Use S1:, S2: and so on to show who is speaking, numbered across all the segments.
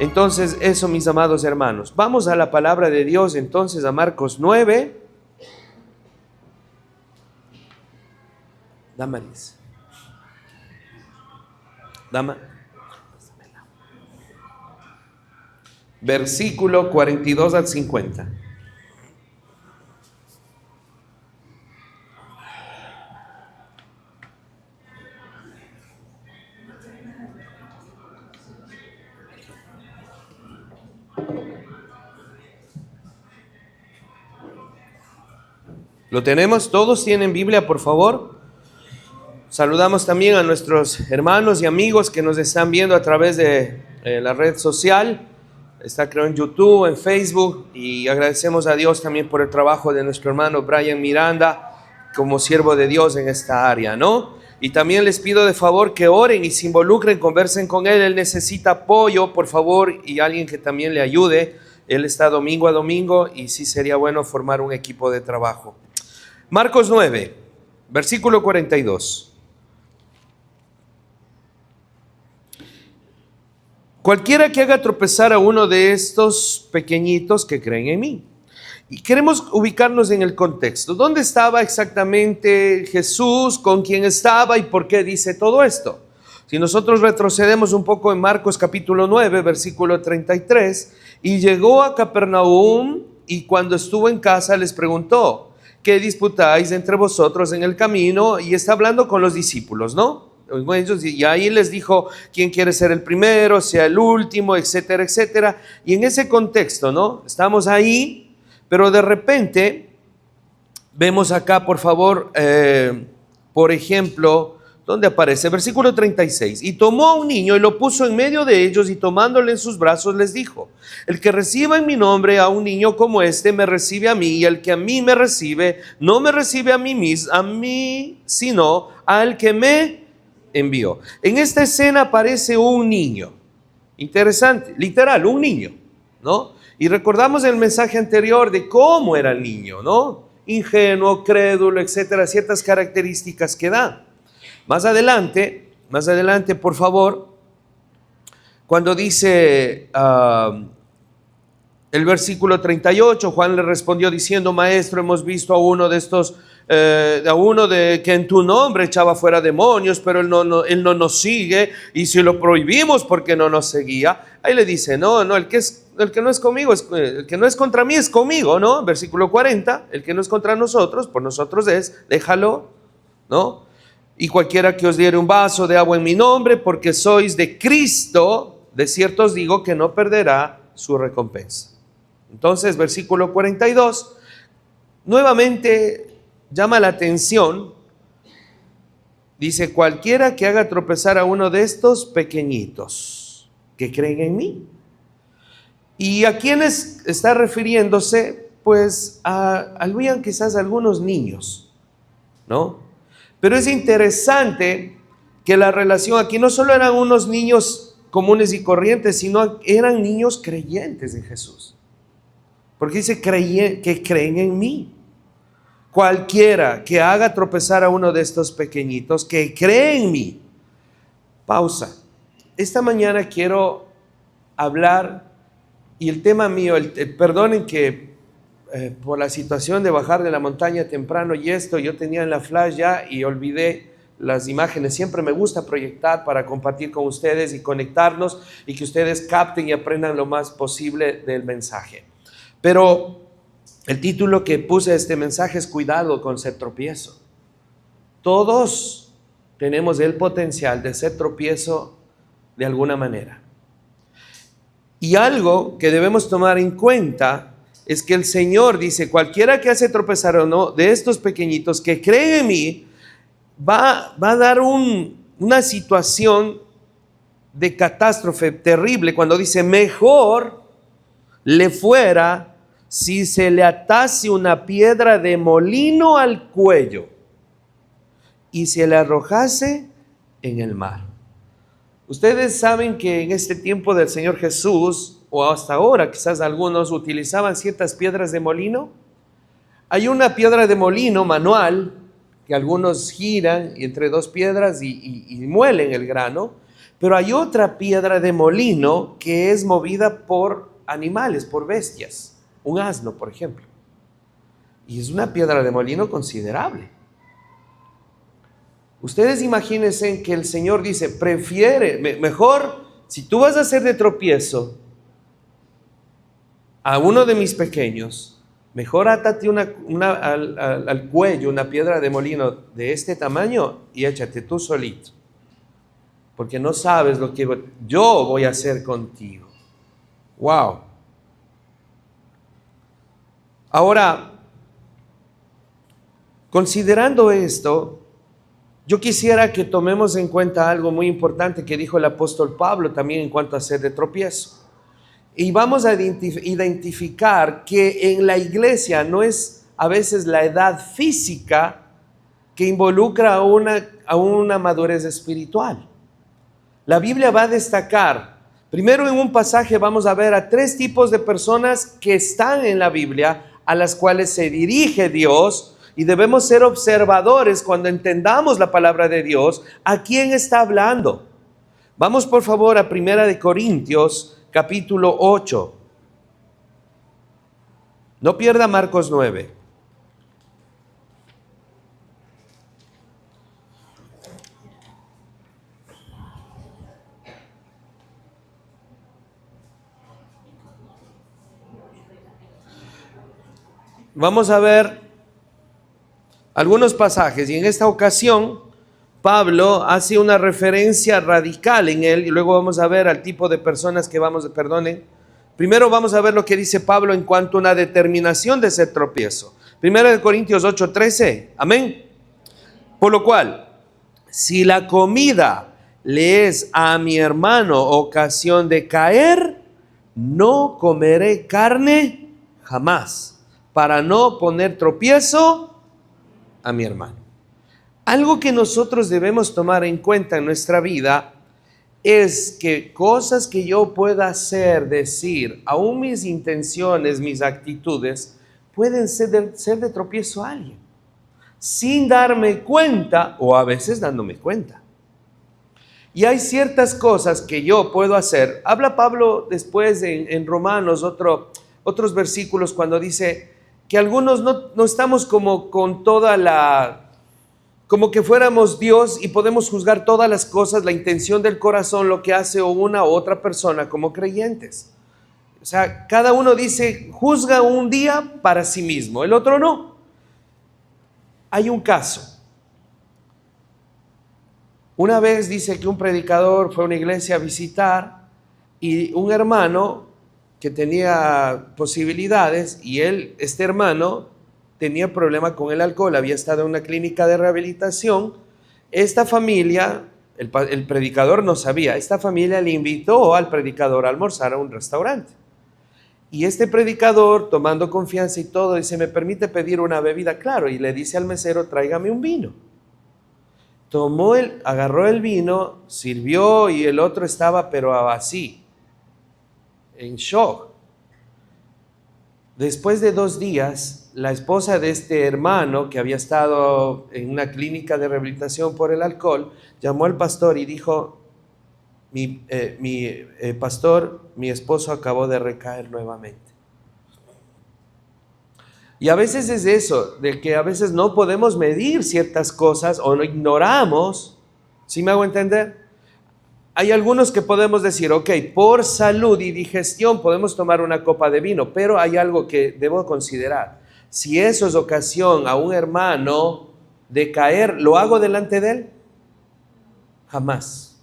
S1: Entonces, eso, mis amados hermanos. Vamos a la palabra de Dios, entonces, a Marcos 9. Damaris. Dama. Versículo 42 al 50. ¿Lo tenemos? ¿Todos tienen Biblia, por favor? Saludamos también a nuestros hermanos y amigos que nos están viendo a través de la red social. Está, creo, en YouTube, en Facebook. Y agradecemos a Dios también por el trabajo de nuestro hermano Brian Miranda como siervo de Dios en esta área, ¿no? Y también les pido de favor que oren y se involucren, conversen con él. Él necesita apoyo, por favor, y alguien que también le ayude. Él está domingo a domingo y sí sería bueno formar un equipo de trabajo. Marcos 9, versículo 42. Cualquiera que haga tropezar a uno de estos pequeñitos que creen en mí. Y queremos ubicarnos en el contexto. ¿Dónde estaba exactamente Jesús? ¿Con quién estaba? ¿Y por qué dice todo esto? Si nosotros retrocedemos un poco en Marcos capítulo 9, versículo 33. Y llegó a Capernaum y cuando estuvo en casa les preguntó: ¿qué disputáis entre vosotros en el camino? Y está hablando con los discípulos, ¿no? Y ahí les dijo quién quiere ser el primero, sea el último, etcétera, etcétera. Y en ese contexto, ¿no? Estamos ahí, pero de repente vemos acá, por favor, por ejemplo, ¿dónde aparece? Versículo 36. Y tomó a un niño y lo puso en medio de ellos y tomándole en sus brazos les dijo: el que reciba en mi nombre a un niño como este me recibe a mí, y el que a mí me recibe no me recibe a mí, sino al que me envió. En esta escena aparece un niño. Interesante, literal, un niño, ¿no? Y recordamos el mensaje anterior de cómo era el niño, ¿no? Ingenuo, crédulo, etcétera, ciertas características que da. Más adelante, por favor, cuando dice el versículo 38, Juan le respondió diciendo: maestro, hemos visto a uno de estos, que en tu nombre echaba fuera demonios, pero él no nos sigue, y si lo prohibimos porque no nos seguía. Ahí le dice: no, el que no es conmigo, el que no es contra mí es conmigo, ¿no? Versículo 40, el que no es contra nosotros, por nosotros es, déjalo, ¿no? Y cualquiera que os diere un vaso de agua en mi nombre, porque sois de Cristo, de cierto os digo que no perderá su recompensa. Entonces, versículo 42, nuevamente llama la atención. Dice: cualquiera que haga tropezar a uno de estos pequeñitos que creen en mí. ¿Y a quiénes está refiriéndose? Pues habían quizás algunos niños, ¿no? Pero es interesante que la relación aquí no solo eran unos niños comunes y corrientes, sino eran niños creyentes en Jesús. Porque dice que creen en mí. Cualquiera que haga tropezar a uno de estos pequeñitos que cree en mí. Pausa. Esta mañana quiero hablar, y el tema mío, perdonen que por la situación de bajar de la montaña temprano y esto, yo tenía en la flash ya y olvidé las imágenes. Siempre me gusta proyectar para compartir con ustedes y conectarnos y que ustedes capten y aprendan lo más posible del mensaje. Pero el título que puse a este mensaje es: cuidado con ser tropiezo. Todos tenemos el potencial de ser tropiezo de alguna manera. Y algo que debemos tomar en cuenta es que el Señor dice: cualquiera que hace tropezar o no de estos pequeñitos que creen en mí, va a dar una situación de catástrofe terrible, cuando dice: mejor le fuera si se le atase una piedra de molino al cuello y se le arrojase en el mar. Ustedes saben que en este tiempo del Señor Jesús, o hasta ahora quizás algunos utilizaban ciertas piedras de molino. Hay una piedra de molino manual que algunos giran y entre dos piedras y muelen el grano, Pero hay otra piedra de molino que es movida por animales, por bestias. Un asno, por ejemplo. Y es una piedra de molino considerable. Ustedes imagínense que el Señor dice, mejor, si tú vas a hacer de tropiezo a uno de mis pequeños, mejor átate al cuello una piedra de molino de este tamaño y échate tú solito. Porque no sabes lo que yo voy a hacer contigo. Wow. Ahora, considerando esto, yo quisiera que tomemos en cuenta algo muy importante que dijo el apóstol Pablo también en cuanto a hacer de tropiezo. Y vamos a identificar que en la iglesia no es a veces la edad física que involucra a una madurez espiritual. La Biblia va a destacar, primero en un pasaje vamos a ver a 3 tipos de personas que están en la Biblia, a las cuales se dirige Dios, y debemos ser observadores cuando entendamos la palabra de Dios, ¿a quién está hablando? Vamos por favor a 1 Corintios capítulo 8. No pierda Marcos 9. Vamos a ver algunos pasajes y en esta ocasión Pablo hace una referencia radical en él y luego vamos a ver al tipo de personas que Primero vamos a ver lo que dice Pablo en cuanto a una determinación de ese tropiezo. 1 Corintios 8:13, amén. Por lo cual, si la comida le es a mi hermano ocasión de caer, no comeré carne jamás, para no poner tropiezo a mi hermano. Algo que nosotros debemos tomar en cuenta en nuestra vida es que cosas que yo pueda hacer, decir, aún mis intenciones, mis actitudes, pueden ser de tropiezo a alguien, sin darme cuenta o a veces dándome cuenta. Y hay ciertas cosas que yo puedo hacer. Habla Pablo después en Romanos, otros versículos, cuando dice que algunos no estamos como con como que fuéramos Dios y podemos juzgar todas las cosas, la intención del corazón, lo que hace una u otra persona como creyentes. O sea, cada uno juzga un día para sí mismo, el otro no. Hay un caso. Una vez dice que un predicador fue a una iglesia a visitar y un hermano que tenía posibilidades y este hermano tenía problema con el alcohol, había estado en una clínica de rehabilitación. Esta familia, el predicador no sabía, esta familia le invitó al predicador a almorzar a un restaurante. Y este predicador, tomando confianza y todo, dice, ¿me permite pedir una bebida? Claro, y le dice al mesero, tráigame un vino. Agarró el vino, sirvió y el otro estaba pero así, en shock. Después de 2 días, la esposa de este hermano que había estado en una clínica de rehabilitación por el alcohol, llamó al pastor y dijo, pastor, mi esposo acabó de recaer nuevamente. Y a veces es eso, de que a veces no podemos medir ciertas cosas o lo ignoramos. ¿Sí me hago entender? Hay algunos que podemos decir, ok, por salud y digestión podemos tomar una copa de vino, pero hay algo que debo considerar. Si eso es ocasión a un hermano de caer, ¿lo hago delante de él? Jamás.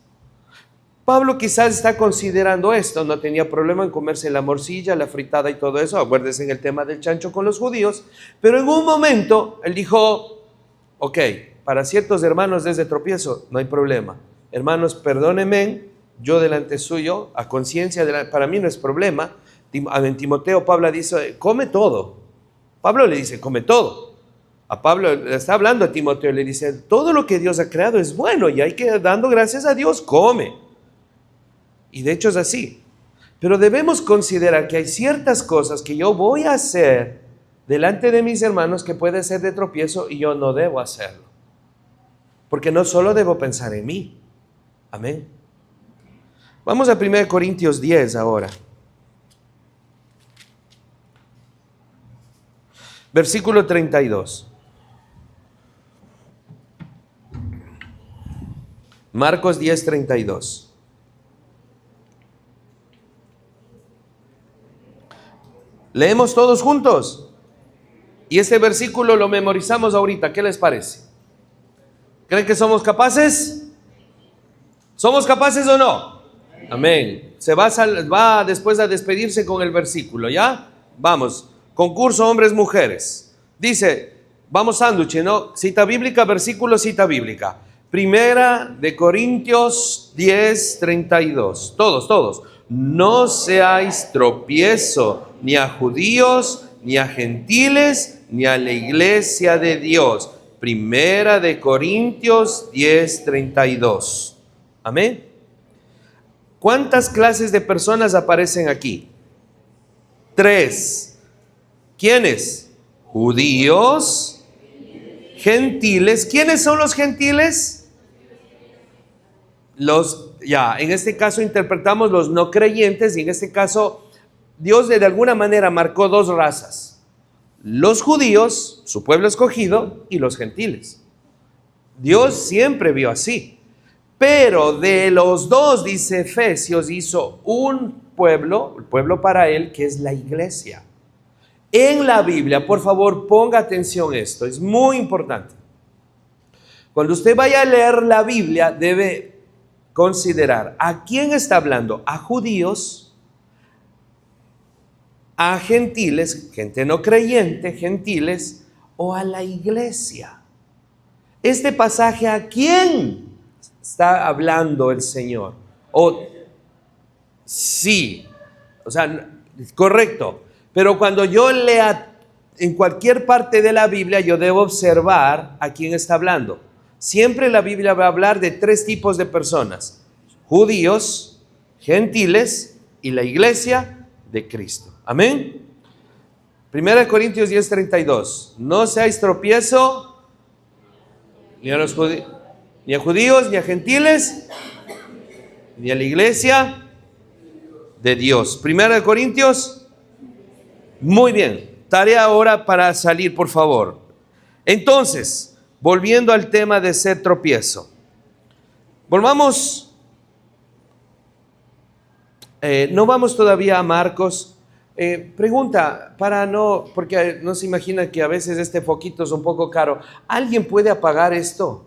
S1: Pablo quizás está considerando esto, no tenía problema en comerse la morcilla, la fritada y todo eso, acuérdense en el tema del chancho con los judíos, pero en un momento él dijo, ok, para ciertos hermanos desde tropiezo no hay problema. Hermanos, perdónenme, yo delante suyo, a conciencia, para mí no es problema. En Timoteo Pablo dice, come todo. Pablo le dice, come todo. A Pablo le está hablando a Timoteo, le dice, todo lo que Dios ha creado es bueno y hay que, dando gracias a Dios, come. Y de hecho es así. Pero debemos considerar que hay ciertas cosas que yo voy a hacer delante de mis hermanos que puede ser de tropiezo y yo no debo hacerlo. Porque no solo debo pensar en mí. Amén. Vamos a 1 Corintios 10 ahora. Versículo 32. Marcos 10, 32. Leemos todos juntos. Y este versículo lo memorizamos ahorita. ¿Qué les parece? ¿Creen que somos capaces? ¿Somos capaces o no? Amén. Se va después a despedirse con el versículo, ¿ya? Vamos. Concurso hombres, mujeres. Dice, vamos sándwich, ¿no? Cita bíblica, versículo, cita bíblica. 1 Corintios 10, 32. Todos. No seáis tropiezo ni a judíos, ni a gentiles, ni a la iglesia de Dios. 1 Corintios 10, 32. Amén. ¿Cuántas clases de personas aparecen aquí? 3. ¿Quiénes? Judíos, gentiles. ¿Quiénes son los gentiles? En este caso interpretamos los no creyentes, y en este caso Dios de alguna manera marcó 2 razas: los judíos, su pueblo escogido, y los gentiles. Dios siempre vio así, pero de los 2, dice Efesios, hizo un pueblo, el pueblo para él, que es la iglesia. En la Biblia, por favor, ponga atención a esto, es muy importante. Cuando usted vaya a leer la Biblia, debe considerar a quién está hablando: a judíos, a gentiles, gente no creyente, gentiles, o a la iglesia. Este pasaje, ¿a quién está hablando el Señor? Sí, correcto. Pero cuando yo lea en cualquier parte de la Biblia, yo debo observar a quién está hablando. Siempre la Biblia va a hablar de 3 tipos de personas: judíos, gentiles y la iglesia de Cristo. Amén. 1 Corintios 10, 32. No seáis tropiezo ni a judíos, ni a gentiles, ni a la iglesia de Dios. 1 Corintios. Muy bien. Tarea ahora para salir, por favor. Entonces, volviendo al tema de ser tropiezo. Volvamos. No vamos todavía a Marcos. Pregunta, porque no se imagina que a veces este foquito es un poco caro. ¿Alguien puede apagar esto?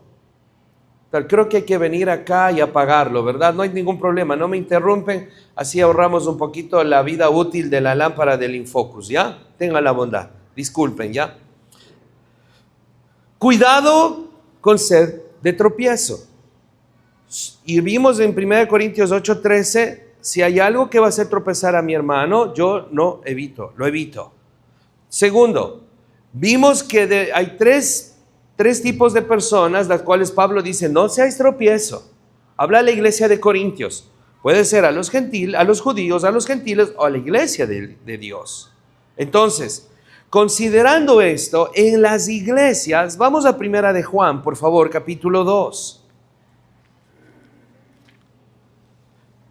S1: Pero creo que hay que venir acá y apagarlo, ¿verdad? No hay ningún problema, no me interrumpen, así ahorramos un poquito la vida útil de la lámpara del Infocus, ¿ya? Tengan la bondad, disculpen, ¿ya? Cuidado con ser de tropiezo. Y vimos en 1 Corintios 8:13, si hay algo que va a hacer tropezar a mi hermano, yo lo evito. Segundo, vimos que hay tres tipos de personas, las cuales Pablo dice, no seáis tropiezo. Habla a la iglesia de Corintios. Puede ser a los judíos, a los gentiles o a la iglesia de Dios. Entonces, considerando esto, en las iglesias, vamos a 1 de Juan, por favor, capítulo 2.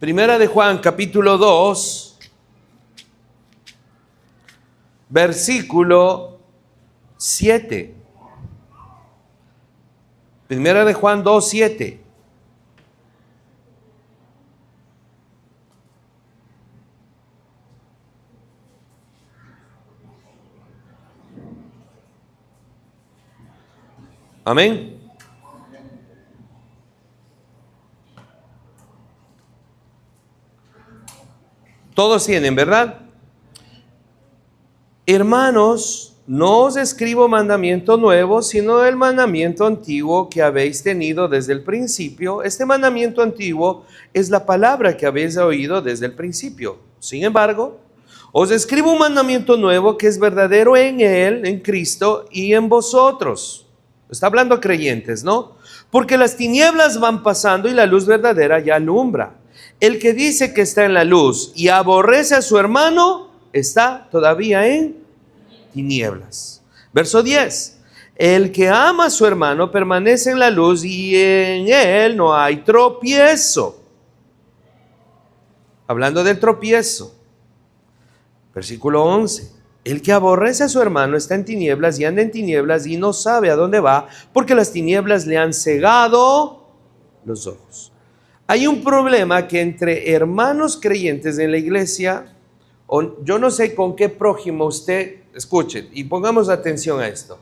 S1: 1 de Juan, capítulo 2, versículo 7. 1 de Juan 2, 7. Amén. Todos tienen, ¿verdad? Hermanos, no os escribo mandamiento nuevo, sino el mandamiento antiguo que habéis tenido desde el principio. Este mandamiento antiguo es la palabra que habéis oído desde el principio. Sin embargo, os escribo un mandamiento nuevo que es verdadero en Él, en Cristo y en vosotros. Está hablando a creyentes, ¿no? Porque las tinieblas van pasando y la luz verdadera ya alumbra. El que dice que está en la luz y aborrece a su hermano, está todavía en tinieblas. Verso 10. El que ama a su hermano permanece en la luz y en él no hay tropiezo. hablando del tropiezo. Versículo 11. El que aborrece a su hermano está en tinieblas y anda en tinieblas y no sabe a dónde va, porque las tinieblas le han cegado los ojos. Hay un problema que entre hermanos creyentes en la iglesia, yo no sé con qué prójimo usted, escuche y pongamos atención a esto.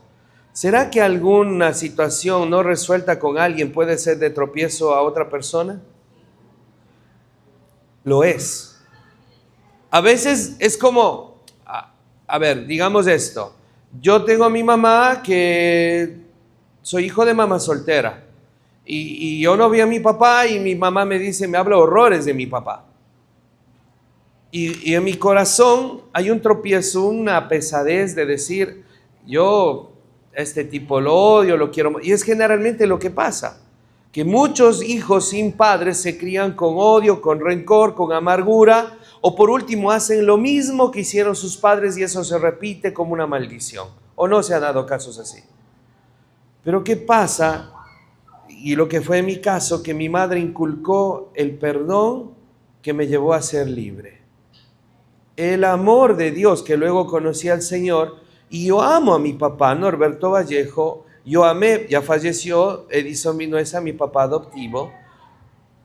S1: ¿Será que alguna situación no resuelta con alguien puede ser de tropiezo a otra persona? Lo es. A veces es como, a ver, digamos esto. Yo tengo a mi mamá que soy hijo de mamá soltera. Y yo no vi a mi papá y mi mamá me dice, me habla horrores de mi papá. Y en mi corazón hay un tropiezo, una pesadez de decir, yo este tipo lo odio, lo quiero. Y es generalmente lo que pasa, que muchos hijos sin padres se crían con odio, con rencor, con amargura, o por último hacen lo mismo que hicieron sus padres y eso se repite como una maldición. ¿O no se han dado casos así? Pero ¿qué pasa? Y lo que fue en mi caso, que mi madre inculcó el perdón que me llevó a ser libre. El amor de Dios que luego conocí al Señor, y yo amo a mi papá, Norberto Vallejo, yo amé, ya falleció Edison Vinuesa, mi papá adoptivo,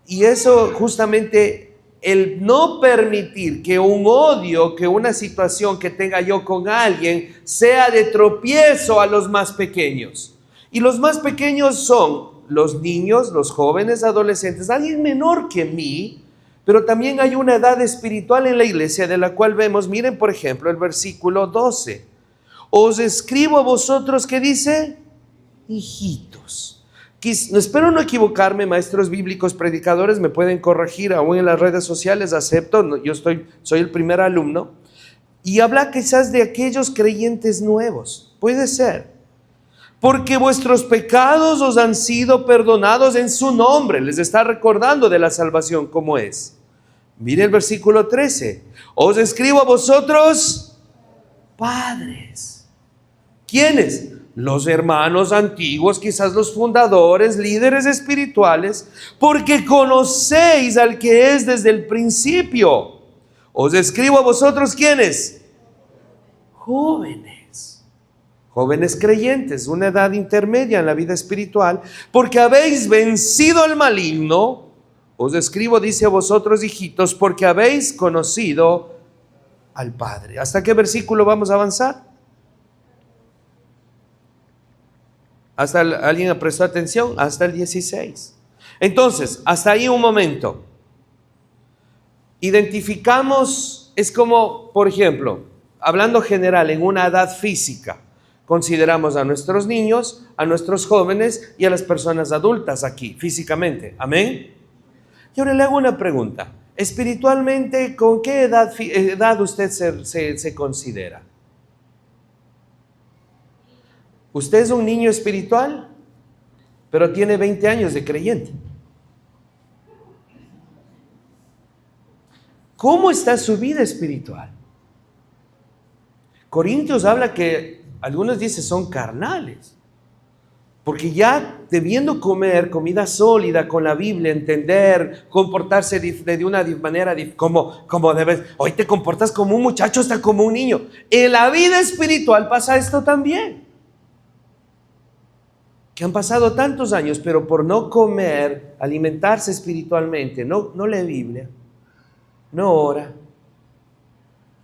S1: y eso justamente, el no permitir que un odio, que una situación que tenga yo con alguien, sea de tropiezo a los más pequeños. Y los más pequeños son los niños, los jóvenes, adolescentes, alguien menor que mí, pero también hay una edad espiritual en la iglesia de la cual vemos, miren por ejemplo el versículo 12. Os escribo a vosotros, ¿qué dice? Hijitos. Espero no equivocarme, maestros bíblicos, predicadores, me pueden corregir, aún en las redes sociales, acepto, yo soy el primer alumno. Y habla quizás de aquellos creyentes nuevos, puede ser. Porque vuestros pecados os han sido perdonados en su nombre. Les está recordando de la salvación cómo es. Mire el versículo 13. Os escribo a vosotros, padres. ¿Quiénes? Los hermanos antiguos, quizás los fundadores, líderes espirituales, porque conocéis al que es desde el principio. Os escribo a vosotros, ¿quiénes? Jóvenes. Jóvenes creyentes, una edad intermedia en la vida espiritual, porque habéis vencido al maligno. Os escribo, dice a vosotros, hijitos, porque habéis conocido al Padre. ¿Hasta qué versículo vamos a avanzar? ¿Alguien prestó atención? Hasta el 16. Entonces, hasta ahí un momento. Identificamos, es como, por ejemplo, hablando general, en una edad física, consideramos a nuestros niños, a nuestros jóvenes y a las personas adultas aquí, físicamente. ¿Amén? Y ahora le hago una pregunta. Espiritualmente, ¿con qué edad usted se considera? Usted es un niño espiritual, pero tiene 20 años de creyente. ¿Cómo está su vida espiritual? Corintios habla que algunos dicen son carnales, porque ya debiendo comer comida sólida con la Biblia, entender, comportarse de una manera como debes. Hoy te comportas como un muchacho, hasta como un niño. En la vida espiritual pasa esto también. Que han pasado tantos años, pero por no comer, alimentarse espiritualmente, no lee Biblia, no ora,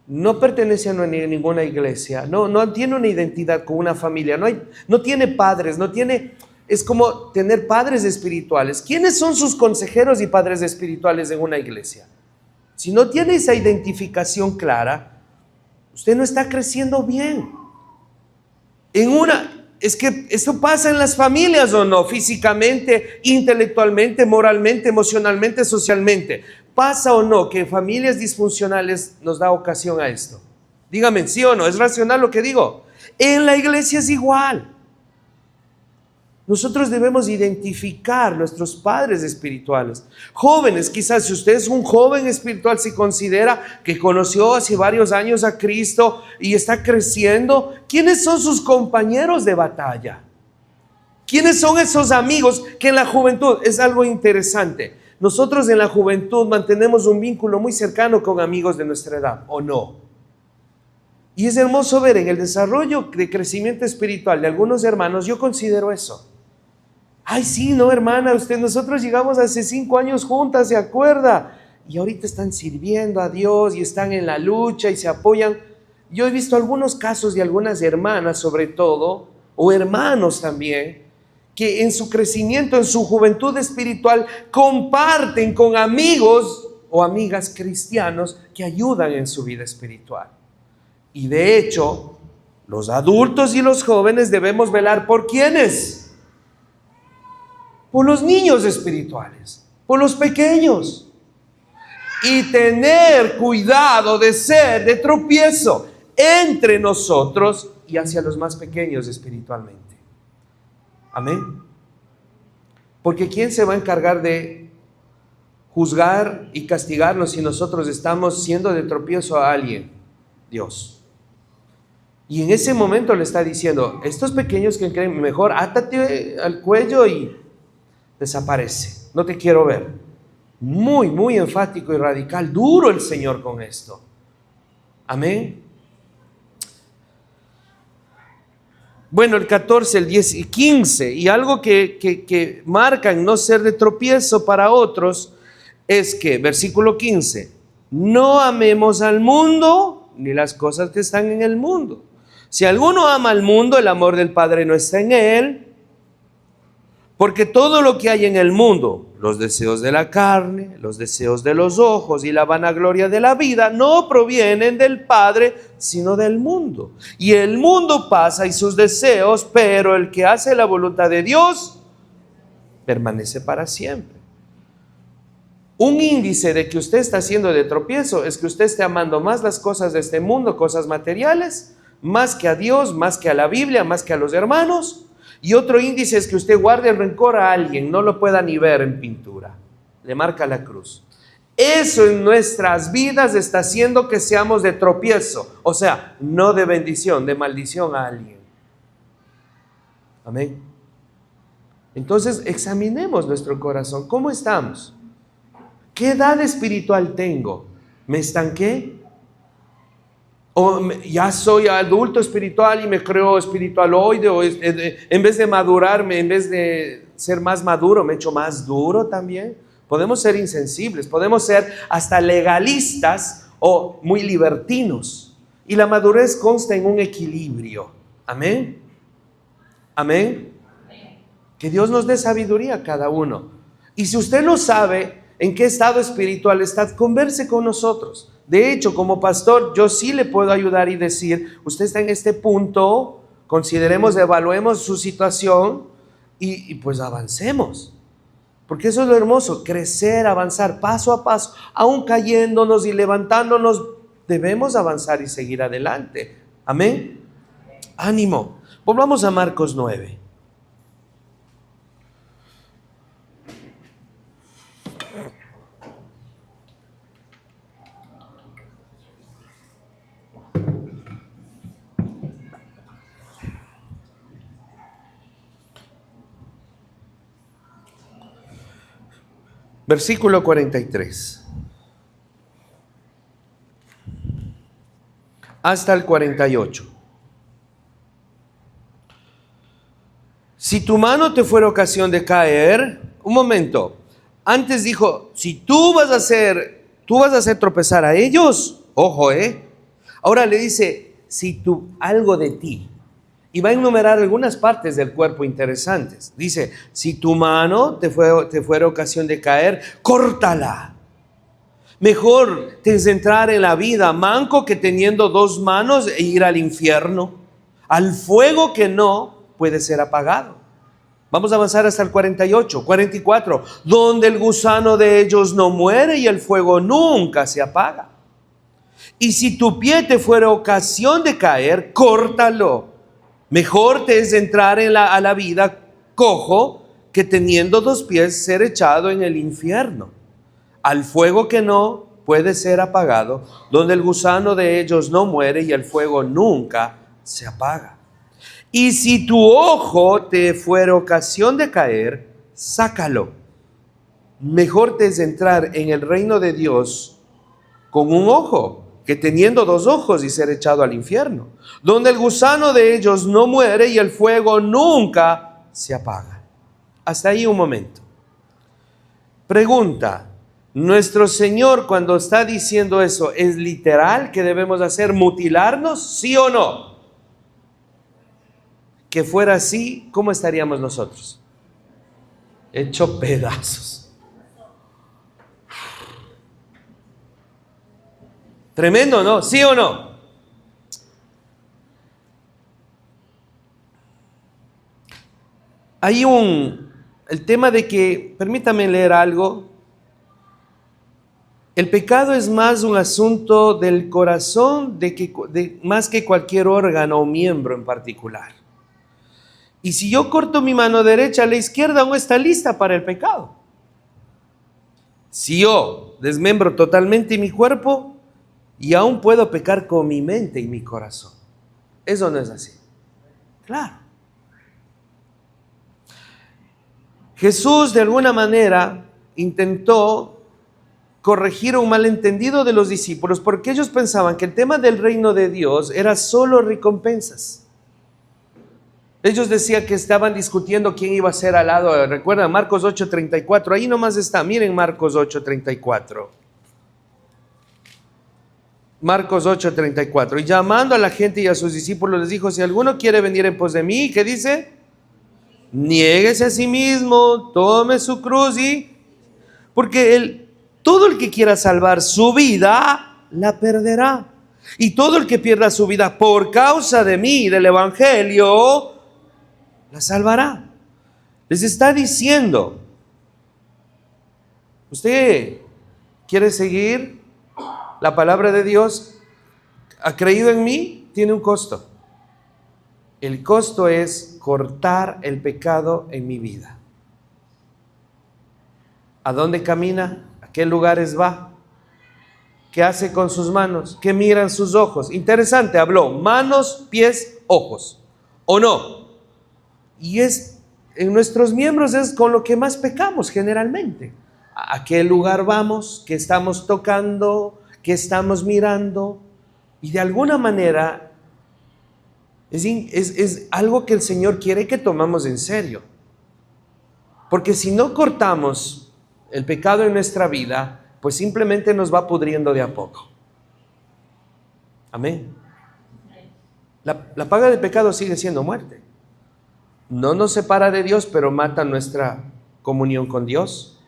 S1: no pertenece a ninguna iglesia, no tiene una identidad con una familia, no tiene padres, es como tener padres espirituales. ¿Quiénes son sus consejeros y padres espirituales en una iglesia? Si no tiene esa identificación clara, usted no está creciendo bien. Es que esto pasa en las familias, ¿o no? Físicamente, intelectualmente, moralmente, emocionalmente, socialmente. ¿Pasa o no que en familias disfuncionales nos da ocasión a esto? Dígame, ¿sí o no? ¿Es racional lo que digo? En la iglesia es igual. Nosotros debemos identificar nuestros padres espirituales. Jóvenes, quizás si usted es un joven espiritual, se considera que conoció hace varios años a Cristo y está creciendo. ¿Quiénes son sus compañeros de batalla? ¿Quiénes son esos amigos que en la juventud es algo interesante? nosotros en la juventud mantenemos un vínculo muy cercano con amigos de nuestra edad, ¿o no? Y es hermoso ver en el desarrollo de crecimiento espiritual de algunos hermanos, yo considero eso. Ay, sí, no, hermana, nosotros llegamos hace 5 años juntas, ¿se acuerda? Y ahorita están sirviendo a Dios y están en la lucha y se apoyan. Yo he visto algunos casos de algunas hermanas, sobre todo, o hermanos también, que en su crecimiento, en su juventud espiritual, comparten con amigos o amigas cristianos que ayudan en su vida espiritual. Y de hecho, los adultos y los jóvenes debemos velar por ¿quiénes? Por los niños espirituales, por los pequeños. Y tener cuidado de ser de tropiezo entre nosotros y hacia los más pequeños espiritualmente. Amén. Porque ¿quién se va a encargar de juzgar y castigarnos si nosotros estamos siendo de tropiezo a alguien? Dios. Y en ese momento le está diciendo, estos pequeños que creen, mejor átate al cuello y desaparece, no te quiero ver. Muy, muy enfático y radical, duro el Señor con esto. Amén. Bueno, el 14, el 10 y 15, y algo que marcan no ser de tropiezo para otros, es que, versículo 15, no amemos al mundo, ni las cosas que están en el mundo. Si alguno ama al mundo, el amor del Padre no está en él, porque todo lo que hay en el mundo, los deseos de la carne, los deseos de los ojos y la vanagloria de la vida, no provienen del Padre, sino del mundo. Y el mundo pasa y sus deseos, pero el que hace la voluntad de Dios permanece para siempre. Un índice de que usted está haciendo de tropiezo es que usted esté amando más las cosas de este mundo, cosas materiales, más que a Dios, más que a la Biblia, más que a los hermanos. Y otro índice es que usted guarde el rencor a alguien, no lo pueda ni ver en pintura, le marca la cruz. Eso en nuestras vidas está haciendo que seamos de tropiezo, o sea, no de bendición, de maldición a alguien. Amén. Entonces examinemos nuestro corazón, ¿cómo estamos? ¿Qué edad espiritual tengo? ¿Me estanqué? ¿O ya soy adulto espiritual y me creo espiritualoide? ¿O en vez de madurarme, en vez de ser más maduro, me he hecho más duro también? Podemos ser insensibles, podemos ser hasta legalistas o muy libertinos. Y la madurez consta en un equilibrio. Amén. Amén. Que Dios nos dé sabiduría a cada uno. Y si usted no sabe en qué estado espiritual está, converse con nosotros. De hecho, como pastor, yo sí le puedo ayudar y decir, usted está en este punto, consideremos, evaluemos su situación y pues avancemos. Porque eso es lo hermoso, crecer, avanzar paso a paso, aún cayéndonos y levantándonos, debemos avanzar y seguir adelante. Amén. Ánimo. Volvamos a Marcos 9. Versículo 43. Hasta el 48. Si tu mano te fuera ocasión de caer, un momento, antes dijo, si tú vas a hacer tropezar a ellos, ojo, ahora le dice, si tú, algo de ti, y va a enumerar algunas partes del cuerpo interesantes. Dice, si tu mano te fuera ocasión de caer, córtala. Mejor te es entrar en la vida manco que teniendo 2 manos e ir al infierno, al fuego que no puede ser apagado. Vamos a avanzar hasta el 48, 44, donde el gusano de ellos no muere y el fuego nunca se apaga. Y si tu pie te fuera ocasión de caer, córtalo. Mejor te es entrar a la vida cojo que teniendo 2 pies ser echado en el infierno, al fuego que no puede ser apagado, donde el gusano de ellos no muere y el fuego nunca se apaga. Y si tu ojo te fuera ocasión de caer, sácalo. mejor te es entrar en el reino de Dios con un ojo que teniendo dos ojos y ser echado al infierno, donde el gusano de ellos no muere y el fuego nunca se apaga. Hasta ahí un momento. Pregunta, ¿nuestro Señor cuando está diciendo eso es literal que debemos hacer mutilarnos? ¿Sí o no? Que fuera así, ¿cómo estaríamos nosotros? Hecho pedazos. Tremendo, ¿no? ¿Sí o no? Hay el tema de que, permítame leer algo. El pecado es más un asunto del corazón más que cualquier órgano o miembro en particular. Y si yo corto mi mano derecha, la izquierda aún está lista para el pecado. Si yo desmembro totalmente mi cuerpo, y aún puedo pecar con mi mente y mi corazón. Eso no es así. Claro. Jesús de alguna manera intentó corregir un malentendido de los discípulos porque ellos pensaban que el tema del reino de Dios era solo recompensas. Ellos decían que estaban discutiendo quién iba a ser al lado. Recuerdan Marcos 8:34, ahí nomás está, miren Marcos 8:34. Marcos 8:34. Y llamando a la gente y a sus discípulos les dijo, si alguno quiere venir en pos de mí, ¿qué dice? Niéguese a sí mismo, tome su cruz porque todo el que quiera salvar su vida, la perderá. Y todo el que pierda su vida por causa de mí y del evangelio, la salvará. Les está diciendo, ¿usted quiere seguir la palabra de Dios? ¿Ha creído en mí? Tiene un costo. El costo es cortar el pecado en mi vida. ¿A dónde camina? ¿A qué lugares va? ¿Qué hace con sus manos? ¿Qué miran sus ojos? Interesante, habló manos, pies, ojos. ¿O no? Y en nuestros miembros es con lo que más pecamos generalmente. ¿A qué lugar vamos? ¿Qué estamos tocando? ¿Qué estamos mirando? Y de alguna manera es algo que el Señor quiere que tomamos en serio. Porque si no cortamos el pecado en nuestra vida, pues simplemente nos va pudriendo de a poco. Amén. La paga del pecado sigue siendo muerte. No nos separa de Dios, pero mata nuestra comunión con Dios.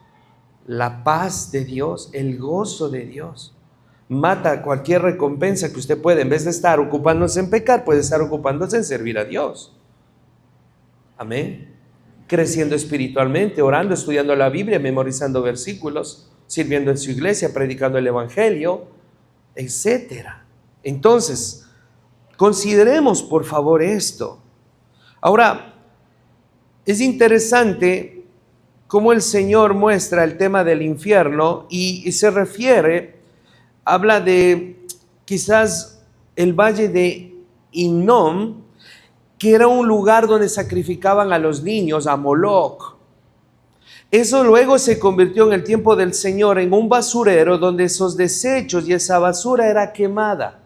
S1: La paz de Dios, el gozo de Dios. Mata cualquier recompensa que usted puede. En vez de estar ocupándose en pecar, puede estar ocupándose en servir a Dios. Amén. Creciendo espiritualmente, orando, estudiando la Biblia, memorizando versículos, sirviendo en su iglesia, predicando el evangelio, etcétera. Entonces, consideremos por favor esto. Ahora, es interesante cómo el Señor muestra el tema del infierno y se refiere, habla de quizás el valle de Hinnom, que era un lugar donde sacrificaban a los niños, a Moloch. Eso luego se convirtió en el tiempo del Señor en un basurero donde esos desechos y esa basura era quemada.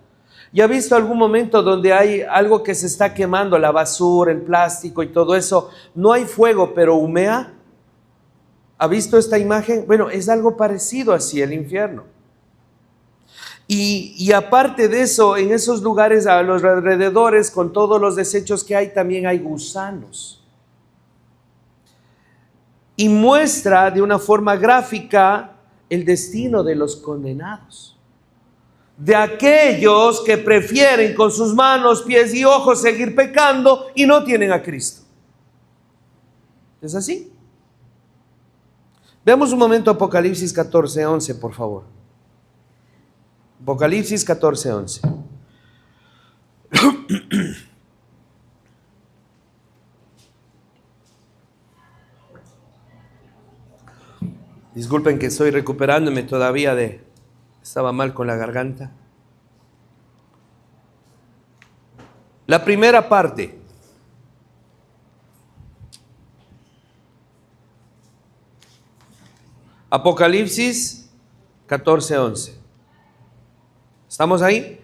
S1: ¿Ya ha visto algún momento donde hay algo que se está quemando, la basura, el plástico y todo eso? No hay fuego, pero humea. ¿Ha visto esta imagen? Bueno, es algo parecido así el infierno. Y aparte de eso, en esos lugares a los alrededores, con todos los desechos que hay, también hay gusanos. Y muestra de una forma gráfica el destino de los condenados. De aquellos que prefieren con sus manos, pies y ojos seguir pecando y no tienen a Cristo. ¿Es así? Veamos un momento Apocalipsis 14:11, por favor. Apocalipsis 14:11. Disculpen que estoy recuperándome todavía estaba mal con la garganta. La primera parte. Apocalipsis 14:11. ¿Estamos ahí?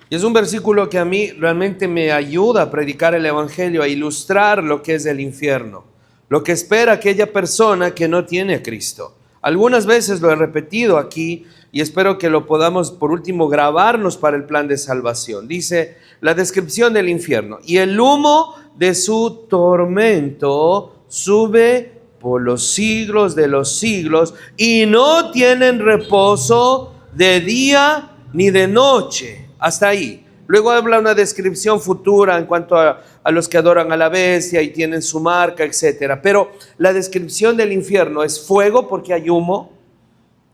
S1: Y es un versículo que a mí realmente me ayuda a predicar el evangelio, a ilustrar lo que es el infierno, lo que espera aquella persona que no tiene a Cristo. Algunas veces lo he repetido aquí y espero que lo podamos por último grabarnos para el plan de salvación. Dice la descripción del infierno: y el humo de su tormento sube por los siglos de los siglos, y no tienen reposo de día ni de noche. Hasta ahí. Luego habla una descripción futura en cuanto a los que adoran a la bestia y tienen su marca, etc. Pero la descripción del infierno es fuego porque hay humo,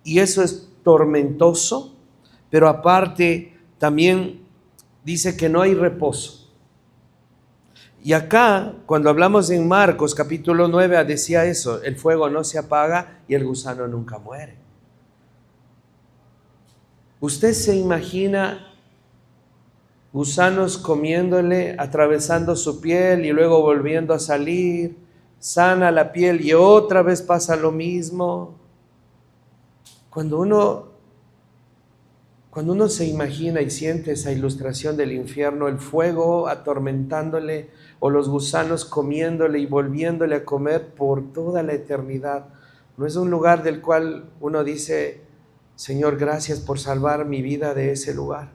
S1: y eso es tormentoso, pero aparte también dice que no hay reposo. Y acá, cuando hablamos en Marcos capítulo 9, decía eso: el fuego no se apaga y el gusano nunca muere. ¿Usted se imagina gusanos comiéndole, atravesando su piel y luego volviendo a salir? Sana la piel y otra vez pasa lo mismo. Cuando uno se imagina y siente esa ilustración del infierno, el fuego atormentándole o los gusanos comiéndole y volviéndole a comer por toda la eternidad, no es un lugar del cual uno dice: Señor, gracias por salvar mi vida de ese lugar.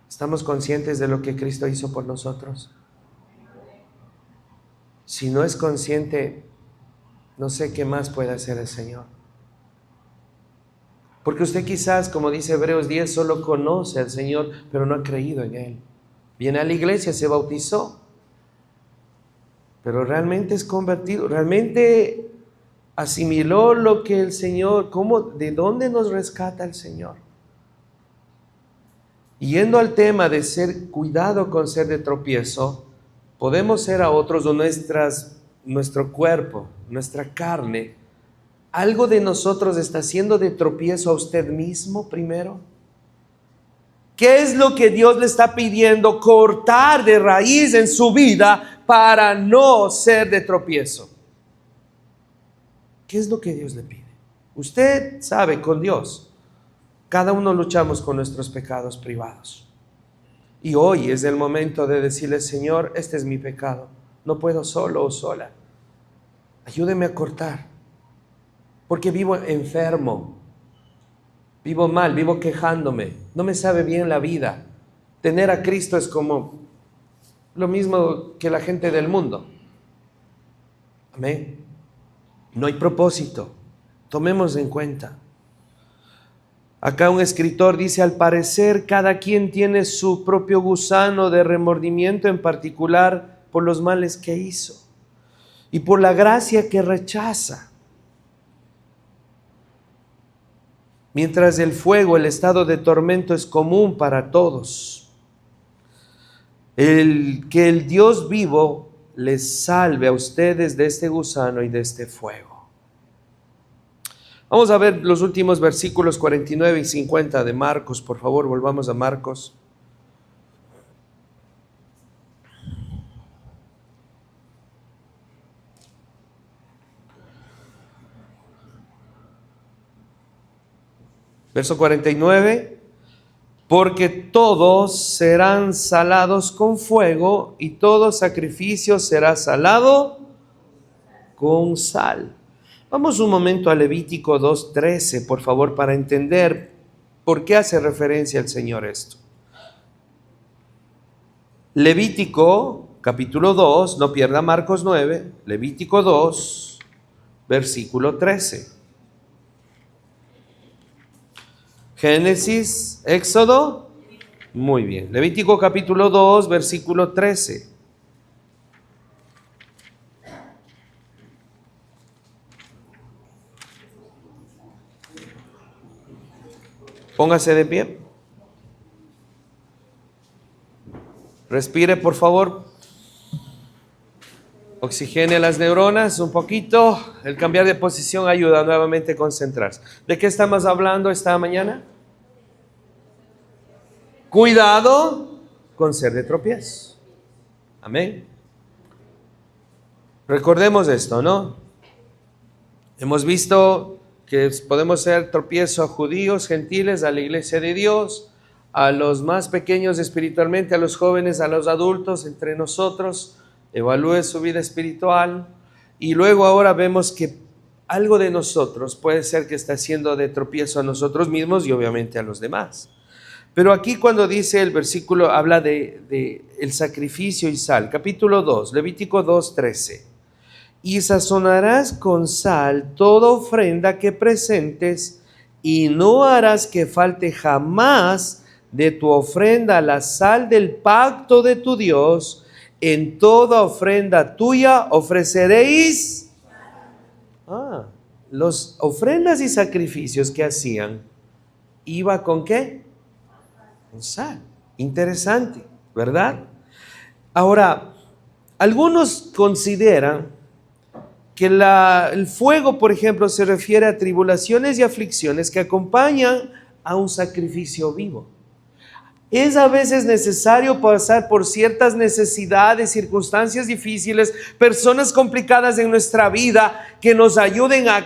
S1: ¿Estamos conscientes de lo que Cristo hizo por nosotros? Si no es consciente, no sé qué más puede hacer el Señor. Porque usted quizás, como dice Hebreos 10, solo conoce al Señor, pero no ha creído en Él. Viene a la iglesia, se bautizó, pero realmente es convertido, realmente asimiló lo que el Señor, ¿de dónde nos rescata el Señor? Y yendo al tema de cuidado con ser de tropiezo, podemos ser a otros o nuestro cuerpo, nuestra carne. ¿Algo de nosotros está siendo de tropiezo a usted mismo primero? ¿Qué es lo que Dios le está pidiendo cortar de raíz en su vida para no ser de tropiezo? ¿Qué es lo que Dios le pide? Usted sabe, con Dios, cada uno luchamos con nuestros pecados privados. Y hoy es el momento de decirle: Señor, este es mi pecado. No puedo solo o sola. Ayúdeme a cortar. Porque vivo enfermo. Vivo mal, vivo quejándome. No me sabe bien la vida. Tener a Cristo es como lo mismo que la gente del mundo. Amén. No hay propósito. Tomemos en cuenta. Acá un escritor dice: al parecer cada quien tiene su propio gusano de remordimiento, en particular por los males que hizo y por la gracia que rechaza. Mientras el fuego, el estado de tormento es común para todos. Que el Dios vivo les salve a ustedes de este gusano y de este fuego. Vamos a ver los últimos versículos 49 y 50 de Marcos. Por favor, volvamos a Marcos. Verso 49. Porque todos serán salados con fuego, y todo sacrificio será salado con sal. Vamos un momento a Levítico 2:13, por favor, para entender por qué hace referencia el Señor esto. Levítico capítulo 2, no pierda Marcos 9, Levítico 2, versículo 13. Génesis, Éxodo, muy bien. Levítico capítulo 2, versículo 13. Póngase de pie. Respire, por favor. Oxigene las neuronas un poquito. El cambiar de posición ayuda nuevamente a concentrarse. ¿De qué estamos hablando esta mañana? Cuidado con ser de tropiezo. Amén. Recordemos esto, ¿no? Hemos visto que podemos ser tropiezo a judíos, gentiles, a la iglesia de Dios, a los más pequeños espiritualmente, a los jóvenes, a los adultos, entre nosotros. Evalúe su vida espiritual. Y luego ahora vemos que algo de nosotros puede ser que está siendo de tropiezo a nosotros mismos y obviamente a los demás. Pero aquí cuando dice el versículo, habla de el sacrificio y sal. Capítulo 2, Levítico 2:13. Y sazonarás con sal toda ofrenda que presentes, y no harás que falte jamás de tu ofrenda la sal del pacto de tu Dios. En toda ofrenda tuya ofreceréis. Los ofrendas y sacrificios que hacían, ¿iba con qué? Con sal. Interesante, ¿verdad? Ahora, algunos consideran que el fuego, por ejemplo, se refiere a tribulaciones y aflicciones que acompañan a un sacrificio vivo. Es a veces necesario pasar por ciertas necesidades, circunstancias difíciles, personas complicadas en nuestra vida que nos ayuden a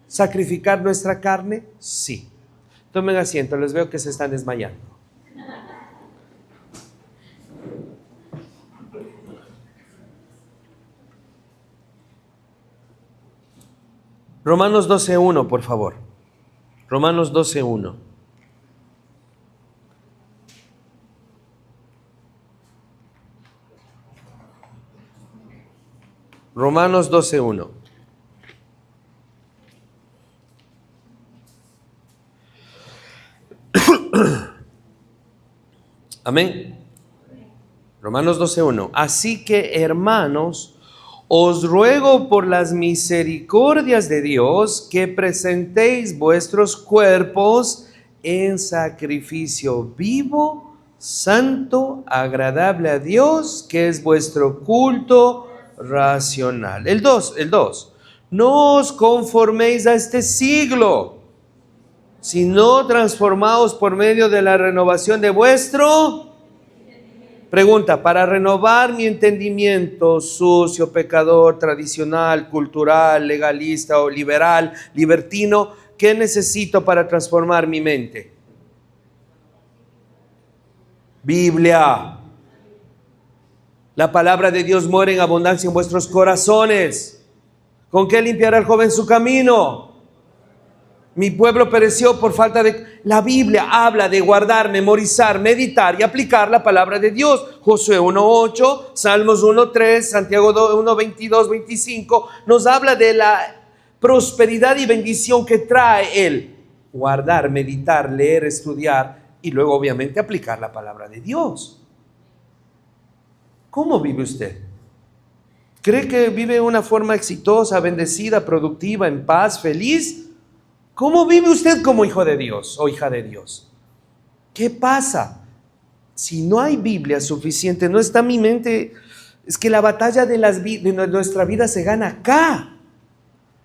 S1: sacrificar nuestra carne. Sí. Tomen asiento, les veo que se están desmayando. Romanos 12:1, por favor. Romanos 12:1. Romanos 12:1. Amén. Romanos 12:1. Así que, hermanos, os ruego por las misericordias de Dios que presentéis vuestros cuerpos en sacrificio vivo, santo, agradable a Dios, que es vuestro culto racional. El 2. No os conforméis a este siglo, sino transformaos por medio de la renovación de vuestro. Pregunta, para renovar mi entendimiento sucio, pecador, tradicional, cultural, legalista o liberal, libertino, ¿qué necesito para transformar mi mente? Biblia. La palabra de Dios muere en abundancia en vuestros corazones. ¿Con qué limpiará el joven su camino? Mi pueblo pereció por falta de... La Biblia habla de guardar, memorizar, meditar y aplicar la palabra de Dios. Josué 1:8, Salmos 1:3, Santiago 1:22, 25, nos habla de la prosperidad y bendición que trae el guardar, meditar, leer, estudiar y luego obviamente aplicar la palabra de Dios. ¿Cómo vive usted? ¿Cree que vive de una forma exitosa, bendecida, productiva, en paz, feliz? ¿Cómo vive usted como hijo de Dios o hija de Dios? ¿Qué pasa? Si no hay Biblia suficiente, no está mi mente, es que la batalla de nuestra vida se gana acá.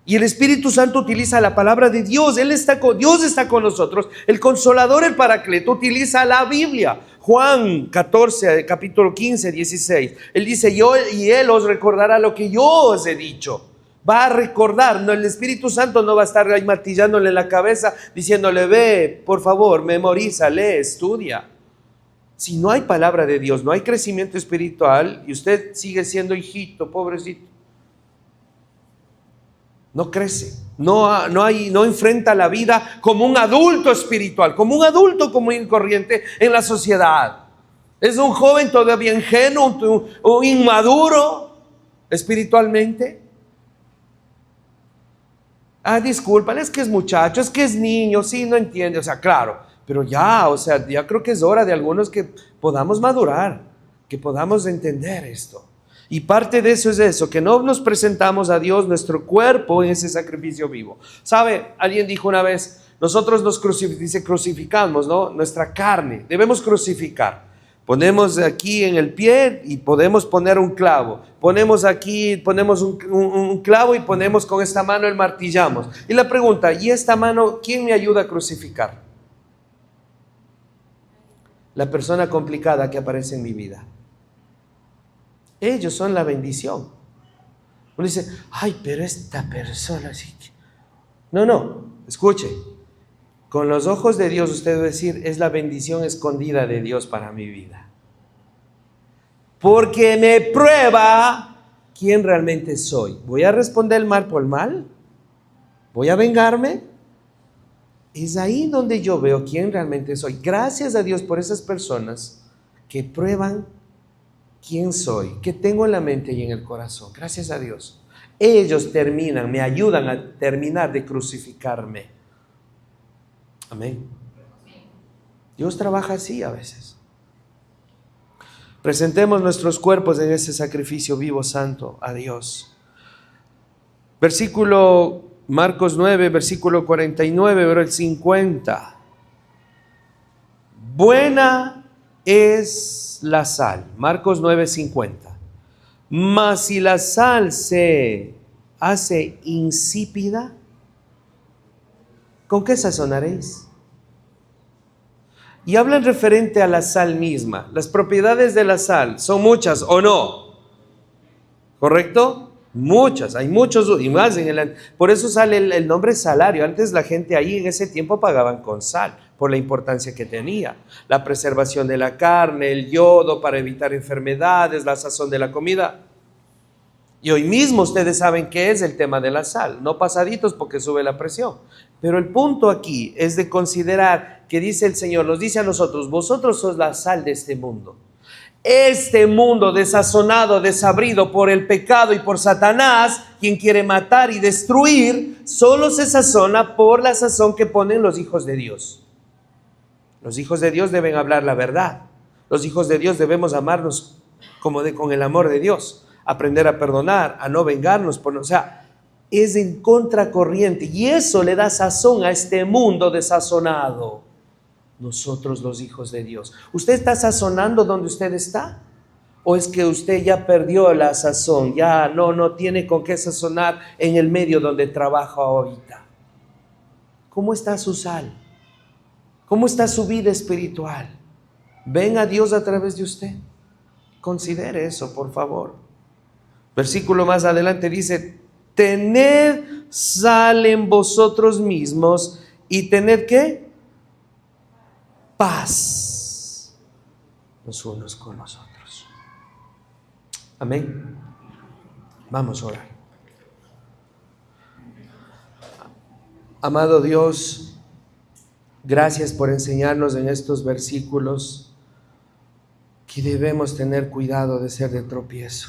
S1: Y el Espíritu Santo utiliza la palabra de Dios. Dios está con nosotros. El Consolador, el Paracleto, utiliza la Biblia. Juan 14, capítulo 15, 16. Él dice, y Él os recordará lo que yo os he dicho. Va a recordar, no, el Espíritu Santo no va a estar ahí martillándole en la cabeza, diciéndole, ve, por favor, memoriza, lee, estudia. Si no hay palabra de Dios, no hay crecimiento espiritual, y usted sigue siendo hijito, pobrecito, no crece, no enfrenta la vida como un adulto espiritual, como un adulto común y corriente en la sociedad. Es un joven todavía ingenuo, un inmaduro espiritualmente. Disculpan, es que es muchacho, es que es niño, sí, no entiende, o sea, claro, pero ya creo que es hora de algunos que podamos madurar, que podamos entender esto. Y parte de eso es eso, que no nos presentamos a Dios nuestro cuerpo en ese sacrificio vivo. ¿Sabe? Alguien dijo una vez, nosotros crucificamos, ¿no? Nuestra carne, debemos crucificar. Ponemos aquí en el pie y podemos poner un clavo. Ponemos aquí, ponemos un clavo y ponemos con esta mano el martillamos. Y la pregunta, ¿y esta mano quién me ayuda a crucificar? La persona complicada que aparece en mi vida. Ellos son la bendición. Uno dice, ay, pero esta persona sí que... No, escuche. Con los ojos de Dios usted debe decir, es la bendición escondida de Dios para mi vida. Porque me prueba quién realmente soy. ¿Voy a responder el mal por el mal? ¿Voy a vengarme? Es ahí donde yo veo quién realmente soy. Gracias a Dios por esas personas que prueban quién soy, qué tengo en la mente y en el corazón. Gracias a Dios. Ellos me ayudan a terminar de crucificarme. Amén. Dios trabaja así a veces. Presentemos nuestros cuerpos en ese sacrificio vivo, santo, a Dios. Marcos 9, versículo 49, verso el 50. Buena es la sal. Marcos 9, 50. Mas si la sal se hace insípida, ¿con qué sazonaréis? Y hablan referente a la sal misma. Las propiedades de la sal son muchas, ¿o no? ¿Correcto? Muchas, hay muchos y más. Por eso sale el nombre salario. Antes la gente ahí en ese tiempo pagaban con sal, por la importancia que tenía. La preservación de la carne, el yodo para evitar enfermedades, la sazón de la comida. Y hoy mismo ustedes saben qué es el tema de la sal. No pasaditos porque sube la presión. Pero el punto aquí es de considerar que dice el Señor, nos dice a nosotros, vosotros sois la sal de este mundo. Este mundo desazonado, desabrido por el pecado y por Satanás, quien quiere matar y destruir, solo se sazona por la sazón que ponen los hijos de Dios. Los hijos de Dios deben hablar la verdad. Los hijos de Dios debemos amarnos con el amor de Dios, aprender a perdonar, a no vengarnos. Es en contracorriente y eso le da sazón a este mundo desazonado. Nosotros los hijos de Dios. ¿Usted está sazonando donde usted está? ¿O es que usted ya perdió la sazón? Ya no tiene con qué sazonar en el medio donde trabaja ahorita. ¿Cómo está su sal? ¿Cómo está su vida espiritual? ¿Ven a Dios a través de usted? Considere eso, por favor. Versículo más adelante dice, tened sal en vosotros mismos y tened ¿qué? Paz los unos con los otros. Amén. Vamos a orar. Amado Dios, gracias por enseñarnos en estos versículos que debemos tener cuidado de ser de tropiezo.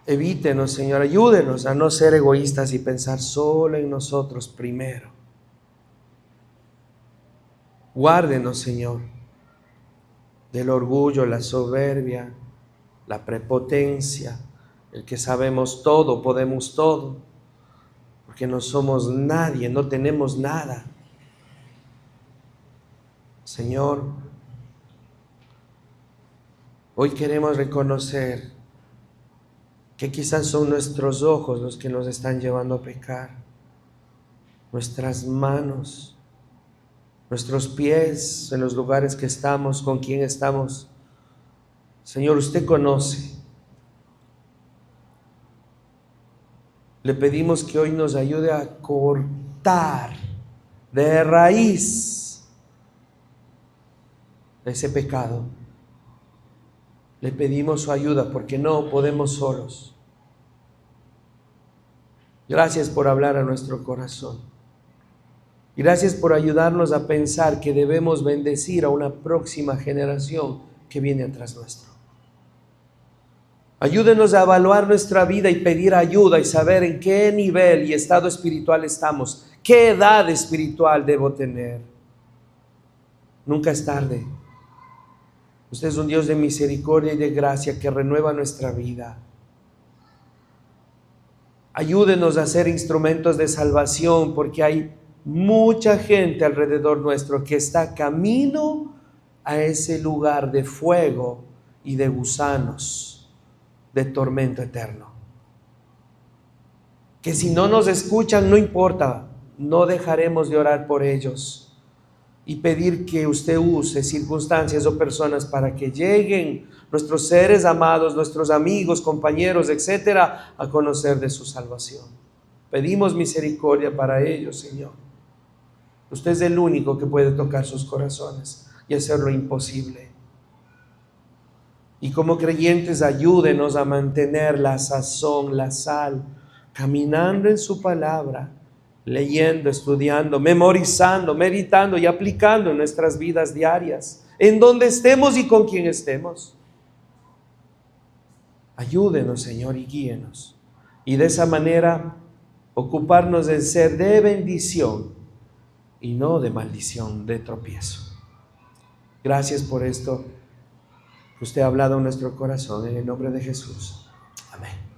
S1: Evítenos, Señor, ayúdenos a no ser egoístas y pensar solo en nosotros primero. Guárdenos, Señor, del orgullo, la soberbia, la prepotencia, el que sabemos todo, podemos todo, porque no somos nadie, no tenemos nada. Señor, hoy queremos reconocer que quizás son nuestros ojos los que nos están llevando a pecar, nuestras manos, nuestros pies en los lugares que estamos, con quién estamos. Señor, usted conoce. Le pedimos que hoy nos ayude a cortar de raíz ese pecado. Le pedimos su ayuda porque no podemos solos. Gracias por hablar a nuestro corazón. Gracias por ayudarnos a pensar que debemos bendecir a una próxima generación que viene atrás nuestro. Ayúdenos a evaluar nuestra vida y pedir ayuda y saber en qué nivel y estado espiritual estamos, qué edad espiritual debo tener. Nunca es tarde. Usted es un Dios de misericordia y de gracia que renueva nuestra vida. Ayúdenos a ser instrumentos de salvación porque hay mucha gente alrededor nuestro que está camino a ese lugar de fuego y de gusanos, de tormento eterno. Que si no nos escuchan, no importa, no dejaremos de orar por ellos. y pedir que usted use circunstancias o personas para que lleguen nuestros seres amados, nuestros amigos, compañeros, etcétera, a conocer de su salvación. Pedimos misericordia para ellos, Señor. Usted es el único que puede tocar sus corazones y hacer lo imposible. Y como creyentes, ayúdenos a mantener la sazón, la sal, caminando en su palabra, leyendo, estudiando, memorizando, meditando y aplicando en nuestras vidas diarias, en donde estemos y con quien estemos. Ayúdenos, Señor, y guíenos. Y de esa manera ocuparnos de ser de bendición y no de maldición, de tropiezo. Gracias por esto. Usted ha hablado en nuestro corazón, en el nombre de Jesús. Amén.